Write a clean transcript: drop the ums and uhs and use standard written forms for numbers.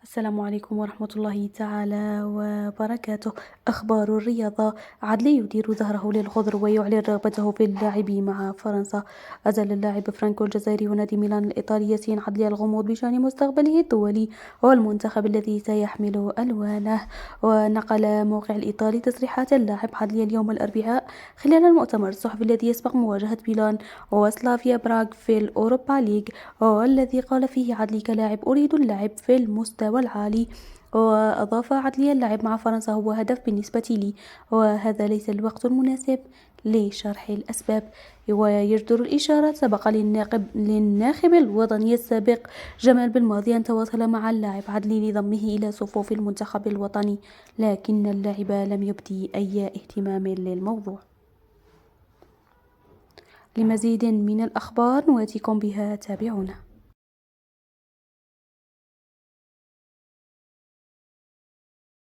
السلام عليكم ورحمة الله تعالى وبركاته. أخبار الرياضة. عدلي يدير ظهره للغدر ويعلن رغبته في اللعب مع فرنسا. أزال اللاعب فرانكو الجزائري ونادي ميلان الإيطالي ياسين عدلي الغموض بشأن مستقبله الدولي والمنتخب الذي سيحمل ألوانه. ونقل موقع الإيطالي تصريحات اللاعب عدلي اليوم الأربعاء خلال المؤتمر الصحفي الذي يسبق مواجهة ميلان وسلافيا براغ في الأوروبا ليج، والذي قال فيه عدلي كلاعب: أريد اللعب في المستوى العالي. وأضاف عدلي: اللعب مع فرنسا هو هدف بالنسبة لي، وهذا ليس الوقت المناسب لشرح الأسباب. ويجدر الإشارة سبق للناخب الوطني السابق جمال بالماضي أن تواصل مع اللاعب عدلي لضمه إلى صفوف المنتخب الوطني، لكن اللاعب لم يبدي أي اهتمام للموضوع. لمزيد من الأخبار نواتيكم بها تابعونا.